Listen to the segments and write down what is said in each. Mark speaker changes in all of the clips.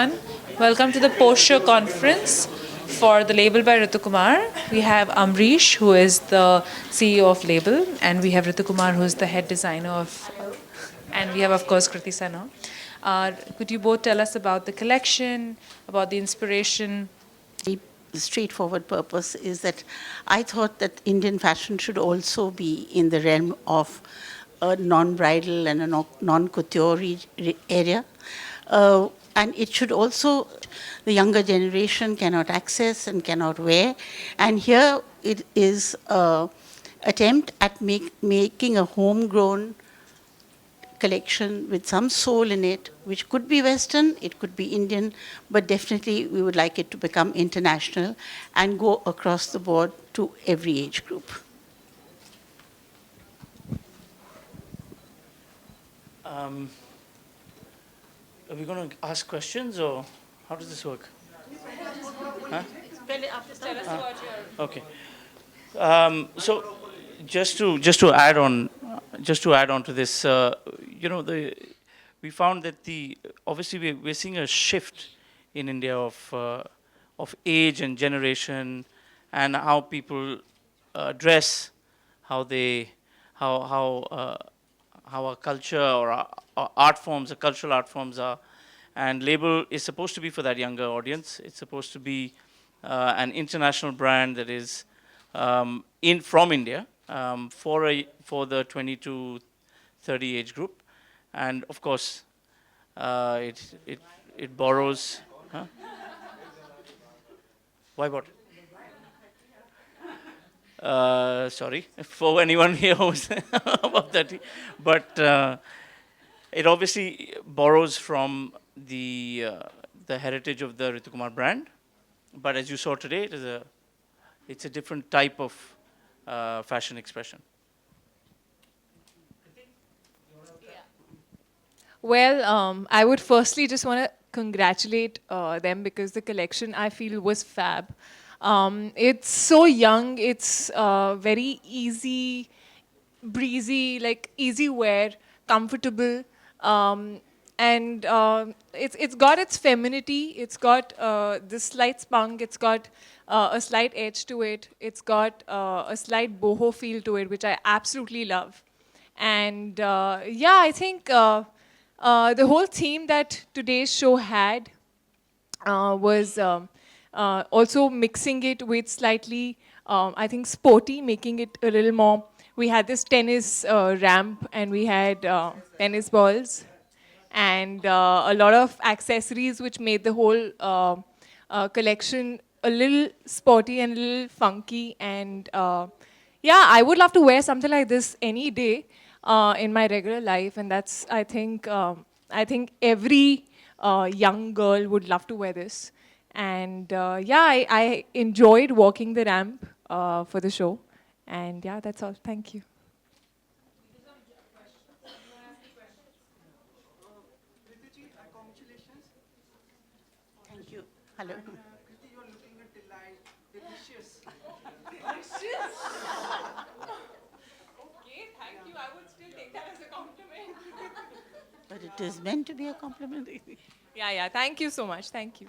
Speaker 1: everyone. Welcome to the post-show conference for the label by Ritu Kumar. We have Amrish, who is the CEO of label, and we have Ritu Kumar, who is the head designer of, and we have, of course, Kriti Sanon. Could you both tell us about the collection, about the inspiration?
Speaker 2: The straightforward purpose is that I thought that Indian fashion should also be in the realm of a non-bridal and a non-couture area. And it should also, the younger generation cannot access and cannot wear. And here it is an attempt at making a homegrown collection with some soul in it, which could be Western, it could be Indian, but definitely we would like it to become international and go across the board to every age group.
Speaker 3: Are we going to ask questions, or how does this work? Huh? Okay. So, just to add on to this, we found that obviously we're seeing a shift in India of age and generation, and how people dress, how our culture or our art forms, the cultural art forms are. And label is supposed to be for that younger audience. It's supposed to be an international brand that is from India for the 20 to 30 age group. And of course, it borrows. Huh? Why what? Sorry for anyone here who's about 30, but it obviously borrows from the heritage of the Ritu Kumar brand. But as you saw today, it's a different type of fashion expression.
Speaker 4: Well, I would firstly just want to congratulate them, because the collection, I feel, was fab. It's so young, it's very easy, breezy, like easy wear, comfortable, and it's got its femininity, it's got this slight spunk, it's got a slight edge to it, it's got a slight boho feel to it, which I absolutely love. And yeah, I think the whole theme that today's show had was also mixing it with slightly, I think, sporty, making it a little more. We had this tennis ramp, and we had tennis balls, and a lot of accessories, which made the whole collection a little sporty and a little funky. And yeah, I would love to wear something like this any day in my regular life, and that's, I think every young girl would love to wear this. And yeah, I enjoyed walking the ramp for the show. And yeah, that's all. Thank you.
Speaker 2: Thank you. Hello.
Speaker 5: Kriti, you're looking at delight, delicious.
Speaker 4: Delicious. Okay, thank you. I would still take that as a compliment.
Speaker 2: But it is meant to be a compliment.
Speaker 4: Yeah, thank you so much. Thank you.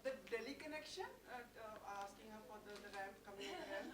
Speaker 5: The Delhi connection, asking her for the ramp coming again.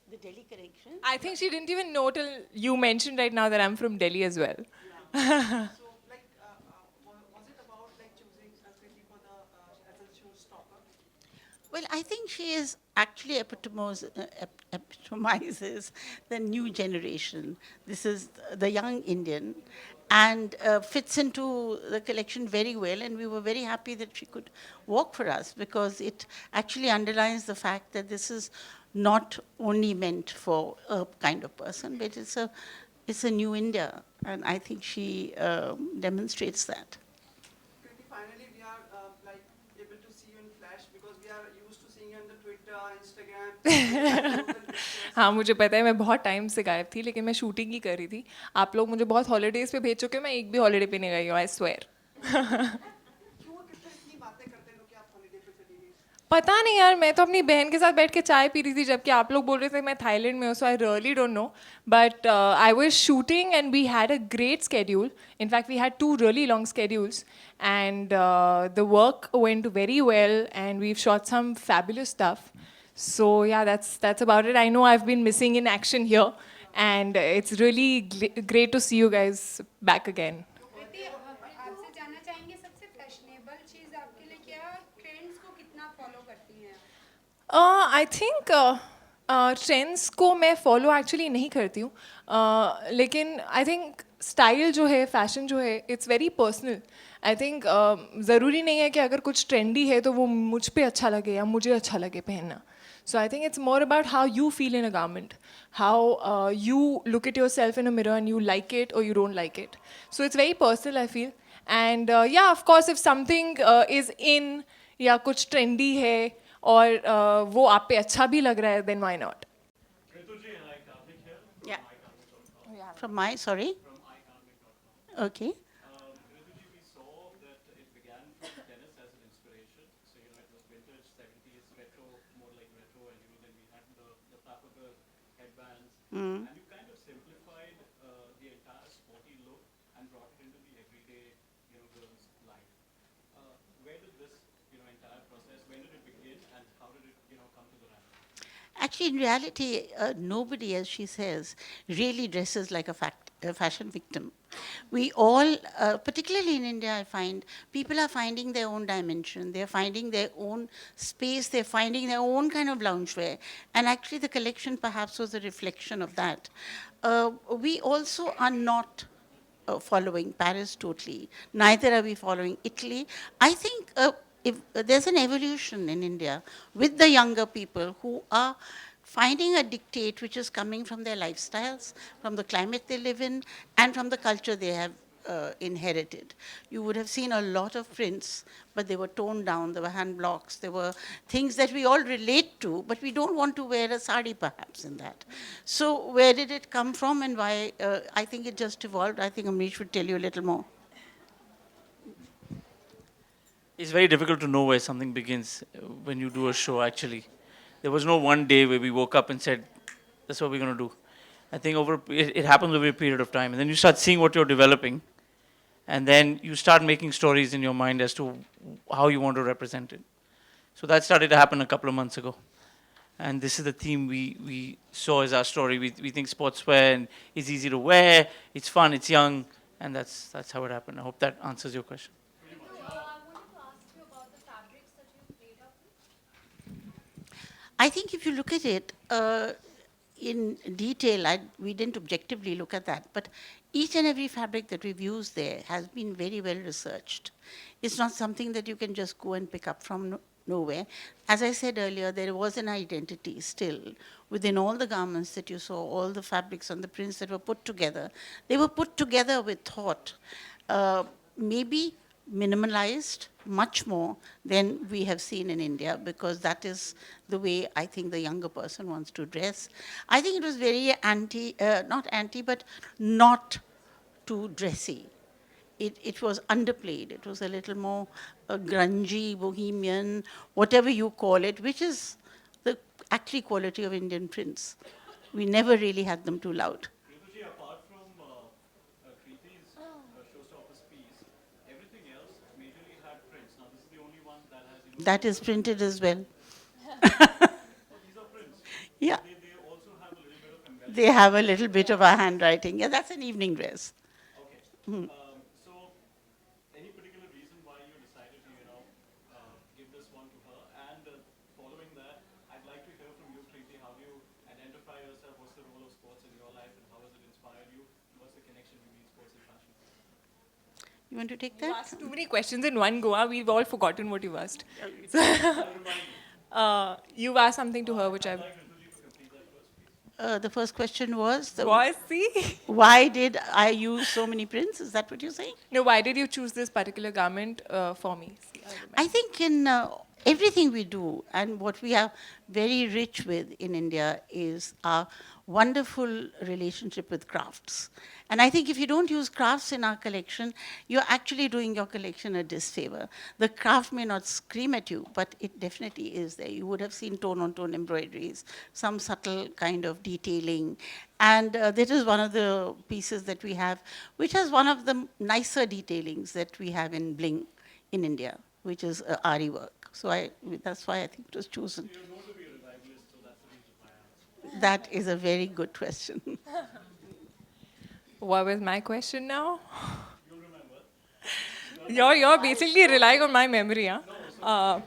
Speaker 2: The Delhi connection.
Speaker 4: I think she didn't even know till you mentioned right now that I'm from Delhi as well.
Speaker 5: So, like, was it about like choosing Kriti for as a showstopper?
Speaker 2: Well, I think she is actually epitomizes the new generation. This is the young Indian, and fits into the collection very well. And we were very happy that she could walk for us, because it actually underlines the fact that this is not only meant for a kind of person, but it's a new India, and I think she demonstrates that.
Speaker 5: Kriti, finally we are like able to see you in flash, because we are used to seeing you on the Twitter, Instagram.
Speaker 4: हाँ, मुझे पता है, मैं बहुत time से गायब थी, लेकिन मैं शूटिंग ही कर रही थी. आप लोग मुझे बहुत हॉलीडेज पे भेज चुके हो, मैं एक भी हॉलीडे पे नहीं गई हूँ, आई स्वेयर. पता नहीं यार, मैं तो अपनी बहन के साथ बैठ के चाय पी रही थी जबकि आप लोग बोल रहे थे मैं थाईलैंड में हूँ, so I really don't know. But I was shooting and we had a great schedule. In fact, we had 2 really long schedules, and the work went very well, and we've shot some fabulous stuff. So yeah, that's about it. I know I've been missing in action here, and it's really great to see you guys back again.
Speaker 6: कृति, आपसे जानना चाहेंगे सबसे fashionable चीज़ आपके लिए क्या है और trends को कितना फॉलो करती हैं आप?
Speaker 4: आई थिंक ट्रेंड्स को मैं फॉलो एक्चुअली नहीं करती हूँ, लेकिन आई थिंक स्टाइल जो है, फैशन जो है, it's very personal. I think ज़रूरी नहीं है कि अगर कुछ ट्रेंडी है तो वो मुझ पे अच्छा लगे या मुझे अच्छा लगे पहनना. So I think it's more about how you feel in a garment, how you look at yourself in a mirror and you like it or you don't like it. So it's very personal, I feel. And yeah, of course, if something is in या कुछ trendy है और वो आप पे अच्छा भी लग रहा है, then why not?
Speaker 2: Yeah. From my, sorry? Okay.
Speaker 3: And you kind of simplified the entire sporty look and brought it into the everyday, girl's life. Where did this, entire process, when did it begin and how did it, come to the life?
Speaker 2: Actually, in reality, nobody, as she says, really dresses like a fashion victim. We all, particularly in India, I find, people are finding their own dimension. They're finding their own space. They're finding their own kind of loungewear. And actually, the collection perhaps was a reflection of that. We also are not following Paris totally. Neither are we following Italy. I think if there's an evolution in India with the younger people who are finding a dictate which is coming from their lifestyles, from the climate they live in, and from the culture they have inherited. You would have seen a lot of prints, but they were toned down, there were hand blocks, there were things that we all relate to, but we don't want to wear a sari perhaps in that. So where did it come from and why? I think it just evolved. I think Amrish would tell you a little more.
Speaker 3: It's very difficult to know where something begins when you do a show, actually. There was no one day where we woke up and said, that's what we're going to do. I think it happens over a period of time. And then you start seeing what you're developing. And then you start making stories in your mind as to how you want to represent it. So that started to happen a couple of months ago. And this is the theme we saw as our story. We think sportswear and it's easy to wear, it's fun, it's young. And that's how it happened. I hope that answers your question.
Speaker 2: I think if you look at it in detail, we didn't objectively look at that, but each and every fabric that we've used there has been very well researched. It's not something that you can just go and pick up from nowhere. As I said earlier, there was an identity still within all the garments that you saw, all the fabrics and the prints that were put together. They were put together with thought, maybe minimalized much more than we have seen in India, because that is the way I think the younger person wants to dress. I think it was very not too dressy. It was underplayed. It was a little more grungy, bohemian, whatever you call it, which is the actually quality of Indian prints. We never really had them too loud.
Speaker 3: Rituji, apart from Kriti's Showstopper's piece, everything else majorly had prints. Now this is the only one that has...
Speaker 2: That is printed as well.
Speaker 3: These are prints.
Speaker 2: Yeah.
Speaker 3: They also have a little bit of embellishment.
Speaker 2: They have a little bit of a handwriting. Yeah, that's an evening dress.
Speaker 3: Okay. So, any particular reason why you decided to, give this one to her? And following that, I'd like to hear from you, Kriti, how do you identify yourself? What's the role of sports in your life and how has it inspired you? What's the connection between sports and fashion?
Speaker 2: You want to take
Speaker 4: You
Speaker 2: that?
Speaker 4: asked too many questions in one go. We've all forgotten what you asked. You asked something to her, which I've...
Speaker 2: The first question was,
Speaker 4: See?
Speaker 2: why did I use so many prints? Is that what you're saying?
Speaker 4: No, why did you choose this particular garment for me? See,
Speaker 2: I think in everything we do, and what we are very rich with in India is our wonderful relationship with crafts. And I think if you don't use crafts in our collection, you're actually doing your collection a disfavor. The craft may not scream at you, but it definitely is there. You would have seen tone-on-tone embroideries, some subtle kind of detailing. And that is one of the pieces that we have, which has one of the nicer detailings that we have in bling in India, which is Ari work. So that's why I think it was chosen. That is a very good question.
Speaker 4: What was my question now? You're basically relying on my memory, huh?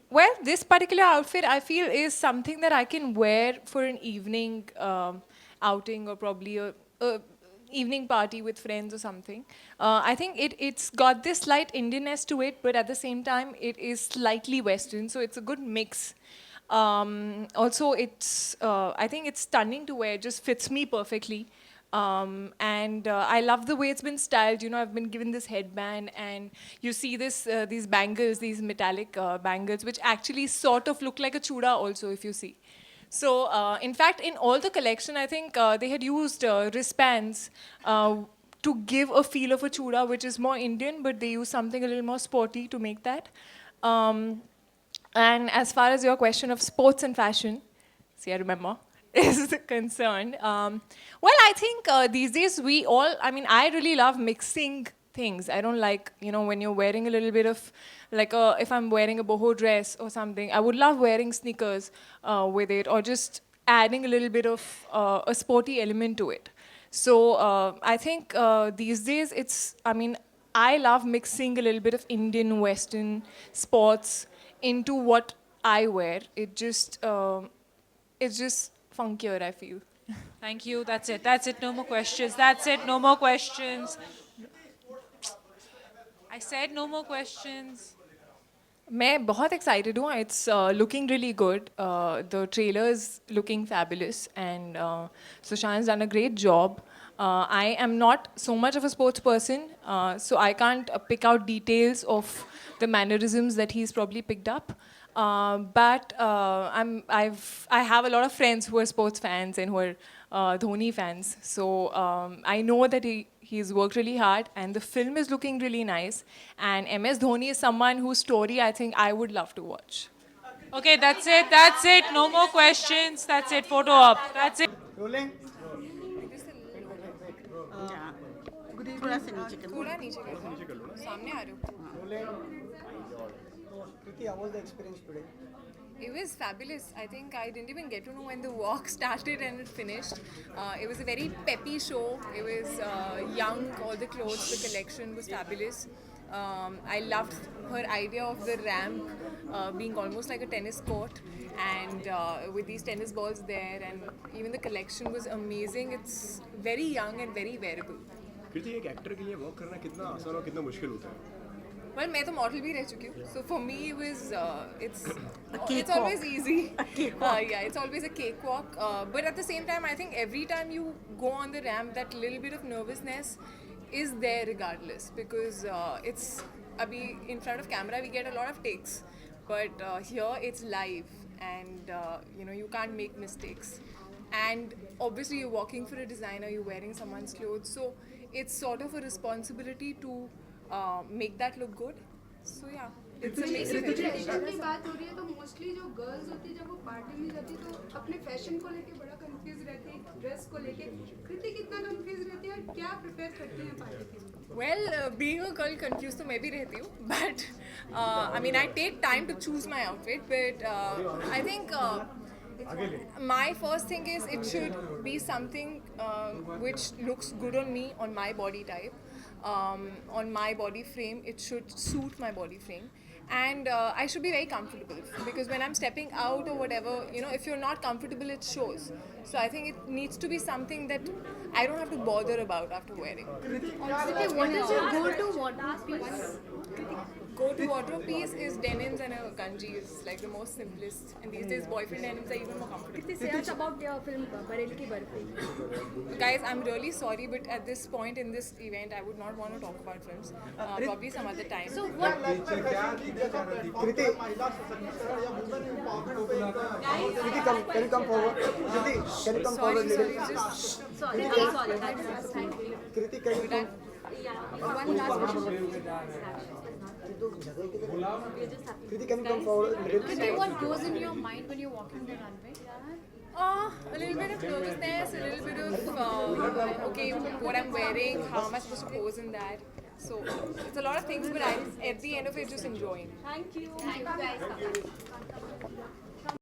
Speaker 4: Well, this particular outfit I feel is something that I can wear for an evening outing or probably a evening party with friends or something. I think it's got this slight Indianness to it, but at the same time it is slightly Western, so it's a good mix. Also, I think it's stunning to wear, just fits me perfectly. And I love the way it's been styled. You know, I've been given this headband, and you see these bangles, these metallic bangles, which actually sort of look like a chuda also, if you see. So, in fact, in all the collection, I think they had used wristbands to give a feel of a chuda, which is more Indian, but they use something a little more sporty to make that. And as far as your question of sports and fashion, see, I remember, is concerned. Well, I think these days I really love mixing things. I don't like, when you're wearing a little bit of, if I'm wearing a boho dress or something, I would love wearing sneakers with it, or just adding a little bit of a sporty element to it. So I think these days I love mixing a little bit of Indian, Western sports into what I wear. It's just funkier, I feel.
Speaker 1: Thank you. That's it. That's it. No more questions. That's it. No more questions. I said no more questions.
Speaker 4: मैं बहुत excited हूँ. It's looking really good. The trailer is looking fabulous, and Sushant's done a great job. I am not so much of a sports person, so I can't pick out details of the mannerisms that he's probably picked up. But I have a lot of friends who are sports fans and who are Dhoni fans. So I know that he's worked really hard, and the film is looking really nice. And MS Dhoni is someone whose story I think I would love to watch.
Speaker 1: Okay, that's it. That's it. No more questions. That's it. Photo up. That's it.
Speaker 5: Rolling.
Speaker 2: थोड़ा सा नीचे कर दो।
Speaker 4: थोड़ा नीचे कर लो, सामने आ रहे हो।
Speaker 5: Rolling. Kriti, how was the experience today?
Speaker 4: It was fabulous. I think I didn't even get to know when the walk started and it finished. It was a very peppy show. It was young, all the clothes, the collection was fabulous. I loved her idea of the ramp being almost like a tennis court, and with these tennis balls there, and even the collection was amazing. It's very young and very wearable.
Speaker 7: कृति, एक actor के लिए work करना कितना आसान और कितना मुश्किल होता है?
Speaker 4: Well, मैं तो मॉडल भी रह चुकी हूँ, so for me it was it's
Speaker 2: walk.
Speaker 4: always easy.
Speaker 2: A cakewalk.
Speaker 4: Yeah, it's always a cakewalk. But at the same time, I think every time you go on the ramp, that little bit of nervousness is there regardless, because it's in front of camera we get a lot of takes, but here it's live, and you can't make mistakes. And obviously you're working for a designer, you're wearing someone's clothes, so it's sort of a responsibility to make that look good. So yeah, it's amazing.
Speaker 6: Fashion की बात हो रही है तो mostly जो girls होती है जब वो पार्टी में जाती है तो अपने फैशन को लेके बड़ा कंफ्यूज रहती है, ड्रेस को लेके। कृति कितना कंफ्यूज रहती है और क्या प्रिपेयर करती हैं पार्टी के लिए?
Speaker 4: Well, being a girl, confused तो मैं भी रहती हूँ, but I take time to choose my outfit, but I think my first thing is it should be something which looks good on me, on my body type, on my body frame. It should suit my body frame, and I should be very comfortable, because when I'm stepping out or whatever, if you're not comfortable, it shows. So I think it needs to be something that I don't have to bother about after wearing.
Speaker 6: What is your go-to wardrobe piece?
Speaker 4: go-to wardrobe piece is denims and a kanji is like the most simplest. And these days, boyfriend denims are even more comfortable.
Speaker 6: Kriti, say us about your film Bareli Ki Barfi.
Speaker 4: Guys, I'm really sorry, but at this point in this event, I would not want to talk about films. Probably some other time.
Speaker 6: So what?
Speaker 7: Kriti, can you come forward? Kriti, can you come forward a
Speaker 4: Sorry,
Speaker 7: little?
Speaker 4: just
Speaker 6: Sorry, that's thank you.
Speaker 7: Kriti, can you come?
Speaker 6: One last question.
Speaker 7: Kriti, can you come forward a little?
Speaker 6: Kriti, what goes in your mind when you're walking the runway?
Speaker 4: a little bit of nervousness, a little bit of okay, what I'm wearing, how am I supposed to pose in that. So it's a lot of things, but I'm at the end of it just enjoying.
Speaker 6: Thank you. Thank you guys.